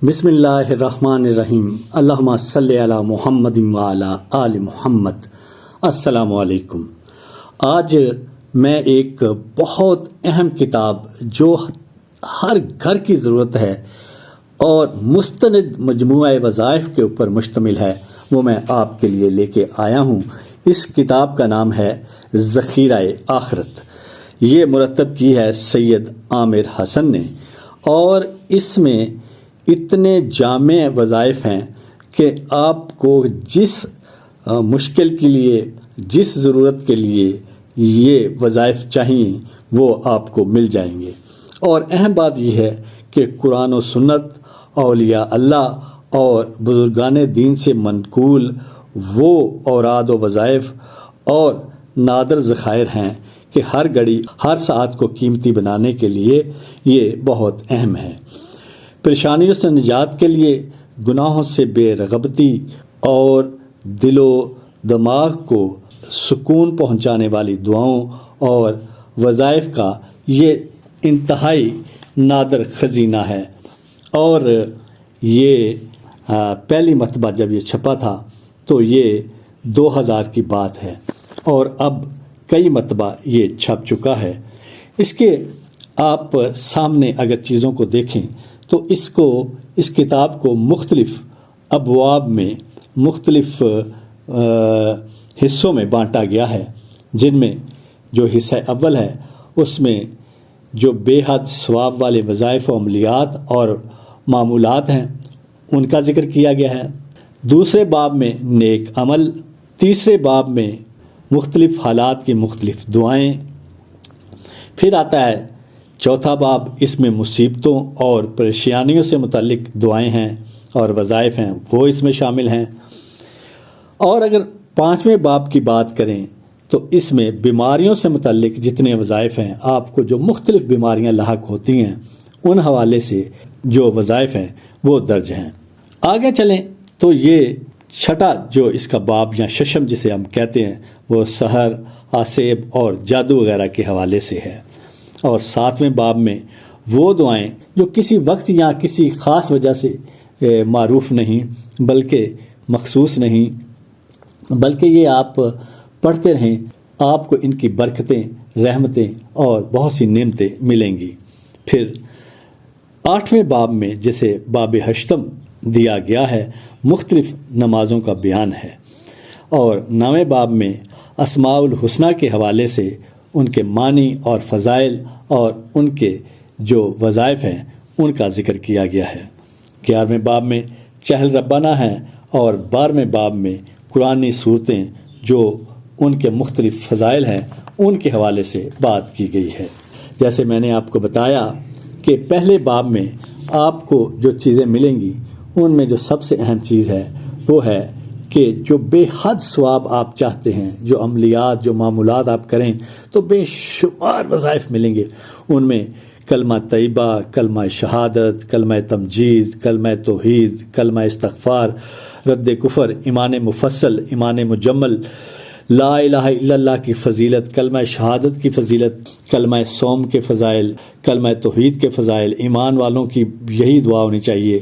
بسم اللہ الرحمن الرحیم، اللہم صلی علی محمد وعلی آل محمد۔ السلام علیکم۔ آج میں ایک بہت اہم کتاب جو ہر گھر کی ضرورت ہے اور مستند مجموعہ وظائف کے اوپر مشتمل ہے وہ میں آپ کے لیے لے کے آیا ہوں۔ اس کتاب کا نام ہے ذخیرہ آخرت۔ یہ مرتب کی ہے سید عامر حسن نے، اور اس میں اتنے جامع وظائف ہیں کہ آپ کو جس مشکل کے لیے، جس ضرورت کے لیے یہ وظائف چاہیے وہ آپ کو مل جائیں گے۔ اور اہم بات یہ ہے کہ قرآن و سنت، اولیاء اللہ اور بزرگان دین سے منقول وہ اوراد و وظائف اور نادر ذخائر ہیں کہ ہر گھڑی، ہر ساعت کو قیمتی بنانے کے لیے یہ بہت اہم ہے۔ پریشانیوں سے نجات کے لیے، گناہوں سے بے رغبتی اور دل و دماغ کو سکون پہنچانے والی دعاؤں اور وظائف کا یہ انتہائی نادر خزینہ ہے۔ اور یہ پہلی مرتبہ جب یہ چھپا تھا تو یہ 2000 کی بات ہے، اور اب کئی مرتبہ یہ چھپ چکا ہے۔ اس کے آپ سامنے اگر چیزوں کو دیکھیں تو اس کتاب کو مختلف ابواب میں، مختلف حصوں میں بانٹا گیا ہے، جن میں جو حصہ اول ہے اس میں جو بے حد ثواب والے وظائف و عملیات اور معمولات ہیں ان کا ذکر کیا گیا ہے۔ دوسرے باب میں نیک عمل، تیسرے باب میں مختلف حالات کی مختلف دعائیں، پھر آتا ہے چوتھا باب، اس میں مصیبتوں اور پریشانیوں سے متعلق دعائیں ہیں اور وظائف ہیں، وہ اس میں شامل ہیں۔ اور اگر پانچویں باب کی بات کریں تو اس میں بیماریوں سے متعلق جتنے وظائف ہیں، آپ کو جو مختلف بیماریاں لاحق ہوتی ہیں ان حوالے سے جو وظائف ہیں وہ درج ہیں۔ آگے چلیں تو یہ چھٹا جو اس کا باب یا ششم جسے ہم کہتے ہیں وہ سحر، آسیب اور جادو وغیرہ کے حوالے سے ہے۔ اور ساتویں باب میں وہ دعائیں جو کسی وقت یا کسی خاص وجہ سے معروف نہیں بلکہ مخصوص نہیں، بلکہ یہ آپ پڑھتے رہیں، آپ کو ان کی برکتیں، رحمتیں اور بہت سی نعمتیں ملیں گی۔ پھر آٹھویں باب میں جسے باب ہشتم دیا گیا ہے، مختلف نمازوں کا بیان ہے۔ اور نویں باب میں اسماء الحسنہ کے حوالے سے ان کے معنی اور فضائل اور ان کے جو وظائف ہیں ان کا ذکر کیا گیا ہے۔ 11ویں باب میں چہل ربانہ ہیں، اور 12ویں باب میں قرآنی صورتیں جو ان کے مختلف فضائل ہیں ان کے حوالے سے بات کی گئی ہے۔ جیسے میں نے آپ کو بتایا کہ پہلے باب میں آپ کو جو چیزیں ملیں گی ان میں جو سب سے اہم چیز ہے وہ ہے کہ جو بے حد ثواب آپ چاہتے ہیں، جو عملیات، جو معمولات آپ کریں تو بے شمار وظائف ملیں گے۔ ان میں کلمہ طیبہ، کلمہ شہادت، کلمہ تمجید، کلمہ توحید، کلمہ استغفار، رد کفر، ایمان مفصل، ایمان مجمل، لا الہ الا اللہ کی فضیلت، کلمہ شہادت کی فضیلت، کلمہ صوم کے فضائل، کلمہ توحید کے فضائل، ایمان والوں کی یہی دعا ہونی چاہیے،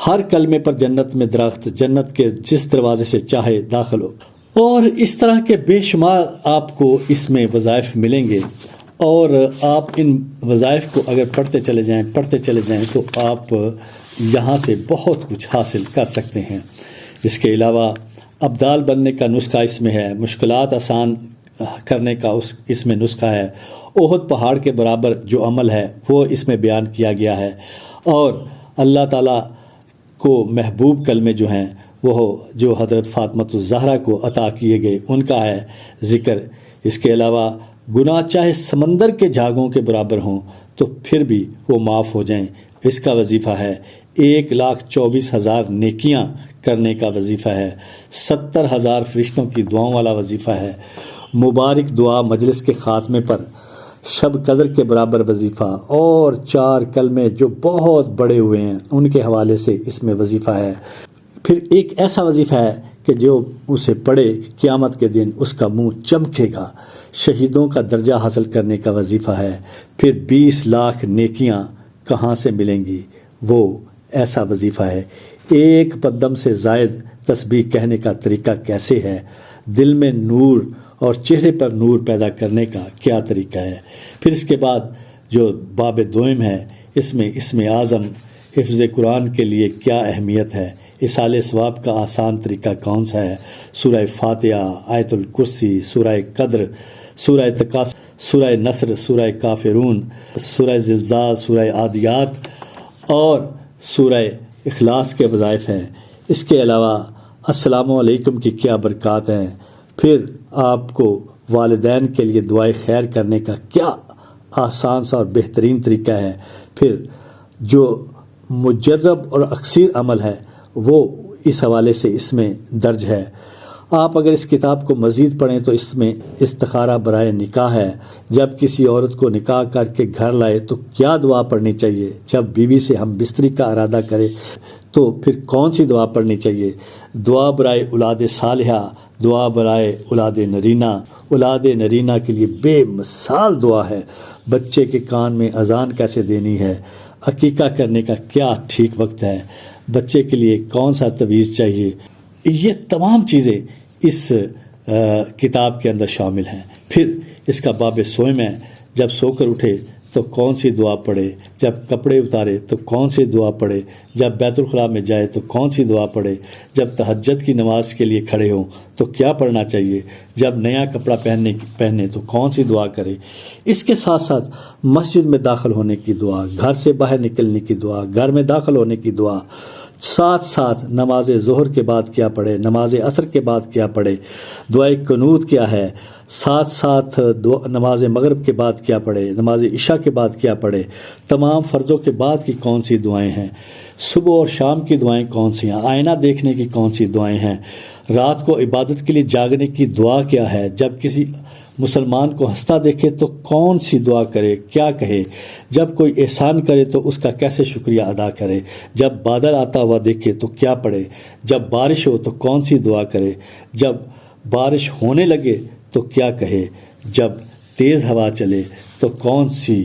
ہر کلمے پر جنت میں درخت، جنت کے جس دروازے سے چاہے داخل ہو، اور اس طرح کے بے شمار آپ کو اس میں وظائف ملیں گے۔ اور آپ ان وظائف کو اگر پڑھتے چلے جائیں تو آپ یہاں سے بہت کچھ حاصل کر سکتے ہیں۔ اس کے علاوہ ابدال بننے کا نسخہ اس میں ہے، مشکلات آسان کرنے کا اس میں نسخہ ہے، احد پہاڑ کے برابر جو عمل ہے وہ اس میں بیان کیا گیا ہے، اور اللہ تعالیٰ کو محبوب کلمے جو ہیں وہ جو حضرت فاطمۃ الزہرا کو عطا کیے گئے ان کا ہے ذکر۔ اس کے علاوہ گناہ چاہے سمندر کے جھاگوں کے برابر ہوں تو پھر بھی وہ معاف ہو جائیں، اس کا وظیفہ ہے۔ 1,24,000 نیکیاں کرنے کا وظیفہ ہے، 70,000 فرشتوں کی دعاؤں والا وظیفہ ہے، مبارک دعا مجلس کے خاتمے پر شب قدر کے برابر وظیفہ، اور 4 کلمے جو بہت بڑے ہوئے ہیں ان کے حوالے سے اس میں وظیفہ ہے۔ پھر ایک ایسا وظیفہ ہے کہ جو اسے پڑھے قیامت کے دن اس کا منہ چمکے گا، شہیدوں کا درجہ حاصل کرنے کا وظیفہ ہے۔ پھر 20 لاکھ نیکیاں کہاں سے ملیں گی، وہ ایسا وظیفہ ہے۔ ایک پدم سے زائد تسبیح کہنے کا طریقہ کیسے ہے؟ دل میں نور اور چہرے پر نور پیدا کرنے کا کیا طریقہ ہے؟ پھر اس کے بعد جو باب دوئم ہے، اس میں اسم اعظم حفظ قرآن کے لیے کیا اہمیت ہے؟ اصال ثواب کا آسان طریقہ کون سا ہے؟ سورہ فاتحہ، آیت الکرسی، سورہ قدر، سورہ تکاثر، سورہ نصر، سورہ کافرون، سورہ زلزال، سورہ عادیات اور سورہ اخلاص کے وظائف ہیں۔ اس کے علاوہ السلام علیکم کی کیا برکات ہیں؟ پھر آپ کو والدین کے لیے دعائے خیر کرنے کا کیا آسان سا اور بہترین طریقہ ہے؟ پھر جو مجرب اور اکثر عمل ہے وہ اس حوالے سے اس میں درج ہے۔ آپ اگر اس کتاب کو مزید پڑھیں تو اس میں استخارہ برائے نکاح ہے۔ جب کسی عورت کو نکاح کر کے گھر لائے تو کیا دعا پڑھنی چاہیے؟ جب بیوی سے ہم بستری کا ارادہ کرے تو پھر کون سی دعا پڑھنی چاہیے؟ دعا برائے اولاد صالحہ، دعا برائے اولاد نرینہ۔ اولاد نرینہ کے لیے بے مثال دعا ہے۔ بچے کے کان میں اذان کیسے دینی ہے؟ عقیقہ کرنے کا کیا ٹھیک وقت ہے؟ بچے کے لیے کون سا تویز چاہیے؟ یہ تمام چیزیں اس کتاب کے اندر شامل ہیں۔ پھر اس کا باب سوئم ہے، جب سو کر اٹھے تو کون سی دعا پڑھے؟ جب کپڑے اتارے تو کون سی دعا پڑھے؟ جب بیت الخلاء میں جائے تو کون سی دعا پڑھے؟ جب تہجد کی نماز کے لیے کھڑے ہوں تو کیا پڑھنا چاہیے؟ جب نیا کپڑا پہنے تو کون سی دعا کرے؟ اس کے ساتھ ساتھ مسجد میں داخل ہونے کی دعا، گھر سے باہر نکلنے کی دعا، گھر میں داخل ہونے کی دعا، ساتھ ساتھ نماز ظہر کے بعد کیا پڑھے، نماز عصر کے بعد کیا پڑھے، دعائے قنوت کیا ہے، ساتھ ساتھ نماز مغرب کے بعد کیا پڑھے، نماز عشاء کے بعد کیا پڑھے، تمام فرضوں کے بعد کی کون سی دعائیں ہیں، صبح اور شام کی دعائیں کون سی ہیں، آئینہ دیکھنے کی کون سی دعائیں ہیں، رات کو عبادت کے لیے جاگنے کی دعا کیا ہے، جب کسی مسلمان کو ہنستا دیکھے تو کون سی دعا کرے، کیا کہے، جب کوئی احسان کرے تو اس کا کیسے شکریہ ادا کرے، جب بادل آتا ہوا دیکھے تو کیا پڑھے، جب بارش ہو تو کون سی دعا کرے، جب بارش ہونے لگے تو کیا کہے، جب تیز ہوا چلے تو کون سی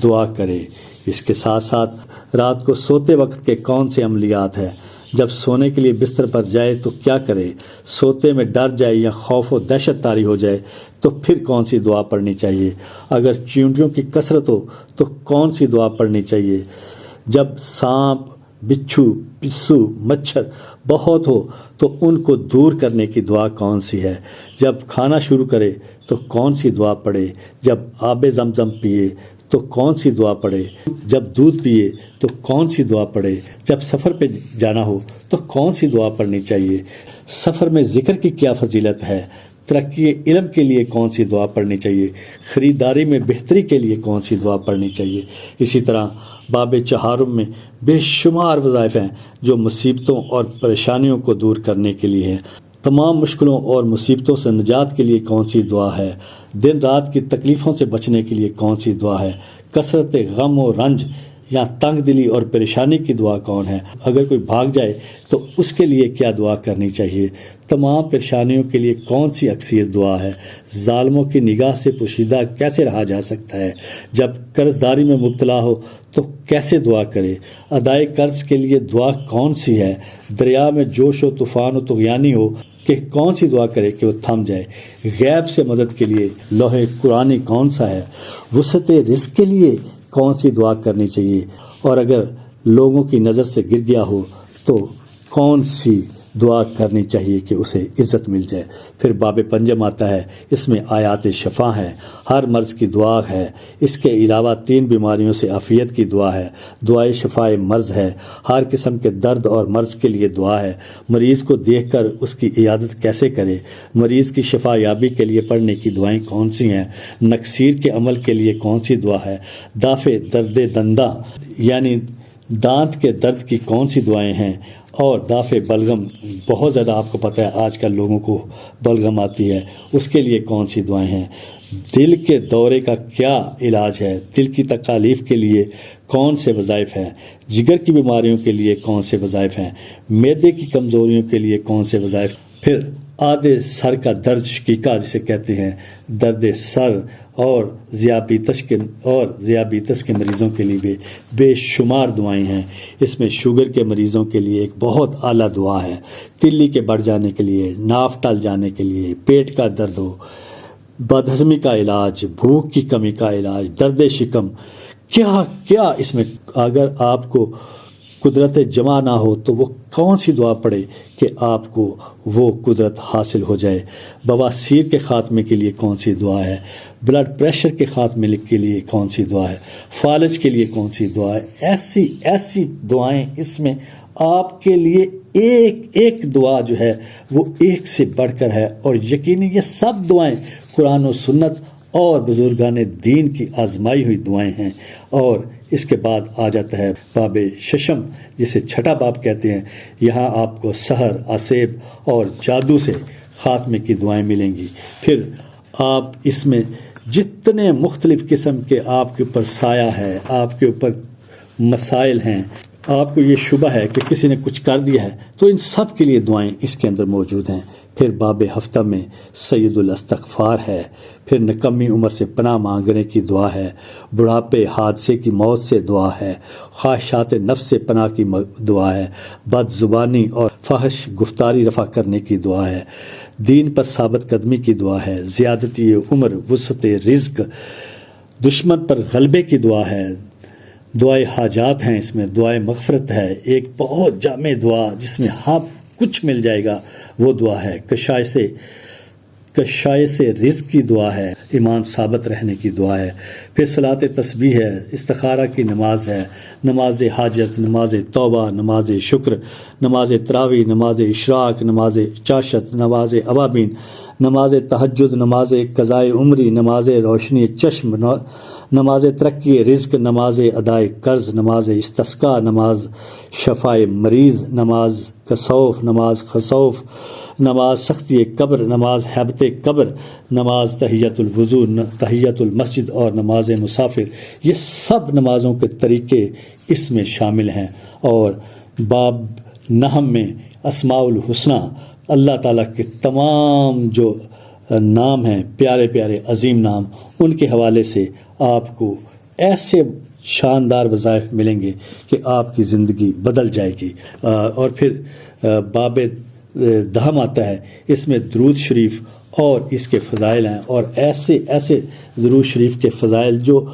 دعا کرے۔ اس کے ساتھ ساتھ رات کو سوتے وقت کے کون سے عملیات ہیں، جب سونے کے لیے بستر پر جائے تو کیا کرے، سوتے میں ڈر جائے یا خوف و دہشت طاری ہو جائے تو پھر کون سی دعا پڑھنی چاہیے، اگر چیونٹیوں کی کثرت ہو تو کون سی دعا پڑھنی چاہیے، جب سانپ، بچھو، پسو، مچھر بہت ہو تو ان کو دور کرنے کی دعا کون سی ہے، جب کھانا شروع کرے تو کون سی دعا پڑھے، جب آب زمزم پیے تو کون سی دعا پڑھے، جب دودھ پیے تو کون سی دعا پڑھے، جب سفر پہ جانا ہو تو کون سی دعا پڑھنی چاہیے، سفر میں ذکر کی کیا فضیلت ہے، ترقی علم کے لیے کون سی دعا پڑھنی چاہیے، خریداری میں بہتری کے لیے کون سی دعا پڑھنی چاہیے۔ اسی طرح باب چہارم میں بے شمار وظائف ہیں جو مصیبتوں اور پریشانیوں کو دور کرنے کے لیے ہیں۔ تمام مشکلوں اور مصیبتوں سے نجات کے لیے کون سی دعا ہے، دن رات کی تکلیفوں سے بچنے کے لیے کون سی دعا ہے، کثرت غم و رنج یا تنگ دلی اور پریشانی کی دعا کون ہے، اگر کوئی بھاگ جائے تو اس کے لیے کیا دعا کرنی چاہیے، تمام پریشانیوں کے لیے کون سی اکثیر دعا ہے، ظالموں کی نگاہ سے پوشیدہ کیسے رہا جا سکتا ہے، جب قرض داری میں مبتلا ہو تو کیسے دعا کرے، ادائے قرض کے لیے دعا کون سی ہے، دریا میں جوش و طوفان و طغیانی ہو کہ کون سی دعا کرے کہ وہ تھم جائے، غیب سے مدد کے لیے لوح قرآنی کون سا ہے، وسعت رزق کے لیے کون سی دعا کرنی چاہیے، اور اگر لوگوں کی نظر سے گر گیا ہو تو کون سی دعا کرنی چاہیے کہ اسے عزت مل جائے۔ پھر باب پنجم آتا ہے، اس میں آیات شفا ہیں، ہر مرض کی دعا ہے، اس کے علاوہ 3 بیماریوں سے عافیت کی دعا ہے، دعائے شفائے مرض ہے، ہر قسم کے درد اور مرض کے لیے دعا ہے، مریض کو دیکھ کر اس کی عیادت کیسے کرے، مریض کی شفا یابی کے لیے پڑھنے کی دعائیں کون سی ہیں، نکسیر کے عمل کے لیے کون سی دعا ہے، دافع درد دنداں یعنی دانت کے درد کی کون سی دعائیں ہیں، اور دافع بلغم، بہت زیادہ آپ کو پتہ ہے آج کل لوگوں کو بلغم آتی ہے، اس کے لیے کون سی دعائیں ہیں، دل کے دورے کا کیا علاج ہے، دل کی تکالیف کے لیے کون سے وظائف ہیں، جگر کی بیماریوں کے لیے کون سے وظائف ہیں، معدے کی کمزوریوں کے لیے کون سے وظائف، پھر آدھے سر کا درد شقیقہ جسے کہتے ہیں، درد سر اور ذیابیطس کے مریضوں کے لیے بھی بے شمار دعائیں ہیں۔ اس میں شوگر کے مریضوں کے لیے ایک بہت اعلیٰ دعا ہے، تلی کے بڑھ جانے کے لیے، ناف ٹل جانے کے لیے، پیٹ کا درد ہو، بدہضمی کا علاج، بھوک کی کمی کا علاج، درد شکم، کیا کیا اس میں۔ اگر آپ کو قدرت جمع نہ ہو تو وہ کون سی دعا پڑھے کہ آپ کو وہ قدرت حاصل ہو جائے۔ بواسیر کے خاتمے کے لیے کون سی دعا ہے، بلڈ پریشر کے خاتمے کے لیے کون سی دعا ہے، فالج کے لیے کون سی دعا ہے۔ ایسی ایسی دعائیں اس میں آپ کے لیے ایک ایک دعا جو ہے وہ ایک سے بڑھ کر ہے، اور یقینی یہ سب دعائیں قرآن و سنت اور بزرگان دین کی آزمائی ہوئی دعائیں ہیں۔ اور اس کے بعد آ جاتا ہے باب ششم، جسے چھٹا باب کہتے ہیں۔ یہاں آپ کو سحر، عصیب اور جادو سے خاتمے کی دعائیں ملیں گی۔ پھر آپ اس میں جتنے مختلف قسم کے آپ کے اوپر سایہ ہے، آپ کے اوپر مسائل ہیں، آپ کو یہ شبہ ہے کہ کسی نے کچھ کر دیا ہے، تو ان سب کے لیے دعائیں اس کے اندر موجود ہیں۔ پھر باب ہفتہ میں سید الاستغفار ہے، پھر نکمی عمر سے پناہ مانگنے کی دعا ہے، بڑھاپے، حادثے کی موت سے دعا ہے، خواہشات نفس سے پناہ کی دعا ہے، بد زبانی اور فحش گفتاری رفع کرنے کی دعا ہے، دین پر ثابت قدمی کی دعا ہے، زیادتی عمر، وسعت رزق، دشمن پر غلبے کی دعا ہے، دعائے حاجات ہیں، اس میں دعائے مغفرت ہے، ایک بہت جامع دعا جس میں کچھ مل جائے گا وہ دعا ہے، کشائش رزق کی دعا ہے، ایمان ثابت رہنے کی دعا ہے، پھر صلاۃ تسبیح ہے، استخارہ کی نماز ہے، نماز حاجت، نماز توبہ، نماز شکر، نماز تراویح، نماز اشراق، نماز چاشت، نماز اوابین، نماز تہجد، نماز قضائے عمری، نماز روشنی چشم، نماز ترقی رزق، نماز ادائے قرض، نماز استسقاء، نماز شفائے مریض، نماز کسوف، نماز خسوف، نماز سختی قبر، نماز حیبت قبر، نماز تحیت الوضو، تحیت المسجد اور نماز مسافر۔ یہ سب نمازوں کے طریقے اس میں شامل ہیں۔ اور باب نحم میں اسماء الحسنہ، اللہ تعالیٰ کے تمام جو نام ہیں، پیارے پیارے عظیم نام، ان کے حوالے سے آپ کو ایسے شاندار وظائف ملیں گے کہ آپ کی زندگی بدل جائے گی۔ اور پھر باب دہم آتا ہے، اس میں درود شریف اور اس کے فضائل ہیں، اور ایسے ایسے درود شریف کے فضائل جو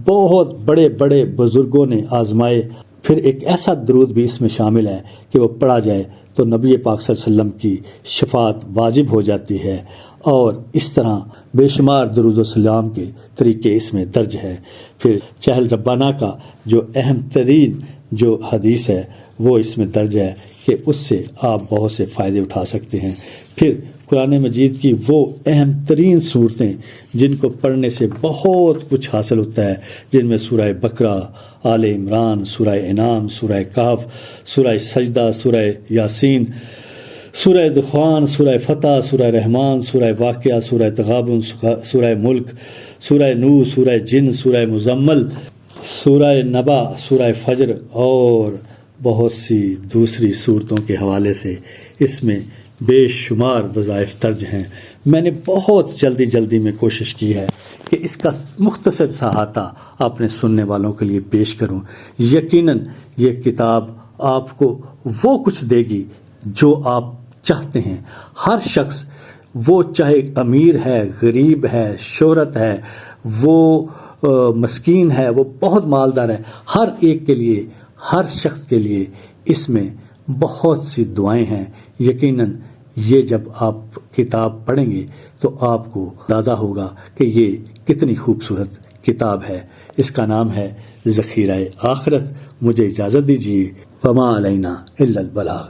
بہت بڑے بڑے بزرگوں نے آزمائے۔ پھر ایک ایسا درود بھی اس میں شامل ہے کہ وہ پڑھا جائے تو نبی پاک صلی اللہ علیہ وسلم کی شفاعت واجب ہو جاتی ہے، اور اس طرح بے شمار درود و سلام کے طریقے اس میں درج ہیں۔ پھر چہل ربانہ کا جو اہم ترین جو حدیث ہے وہ اس میں درج ہے کہ اس سے آپ بہت سے فائدے اٹھا سکتے ہیں۔ پھر قرآن مجید کی وہ اہم ترین صورتیں جن کو پڑھنے سے بہت کچھ حاصل ہوتا ہے، جن میں سورہ بقرہ، آل عمران، سورہ انعام، سورہ کہف، سورہ سجدہ، سورہ یاسین، سورہ دخان، سورہ فتح، سورہ رحمان، سورہ واقعہ، سورہ تغابن، سورہ ملک، سورہ نور، سورہ جن، سورہ مزمل، سورہ نبا، سورہ فجر اور بہت سی دوسری صورتوں کے حوالے سے اس میں بے شمار وظائف درج ہیں۔ میں نے بہت جلدی میں کوشش کی ہے کہ اس کا مختصر سا احاطہ اپنے سننے والوں کے لیے پیش کروں۔ یقیناً یہ کتاب آپ کو وہ کچھ دے گی جو آپ چاہتے ہیں۔ ہر شخص، وہ چاہے امیر ہے، غریب ہے، شہرت ہے، وہ مسکین ہے، وہ بہت مالدار ہے، ہر ایک کے لیے، ہر شخص کے لیے اس میں بہت سی دعائیں ہیں۔ یقیناً یہ جب آپ کتاب پڑھیں گے تو آپ کو اندازہ ہوگا کہ یہ کتنی خوبصورت کتاب ہے۔ اس کا نام ہے ذخیرہ آخرت۔ مجھے اجازت دیجیے، وما علینا الا البلاغ۔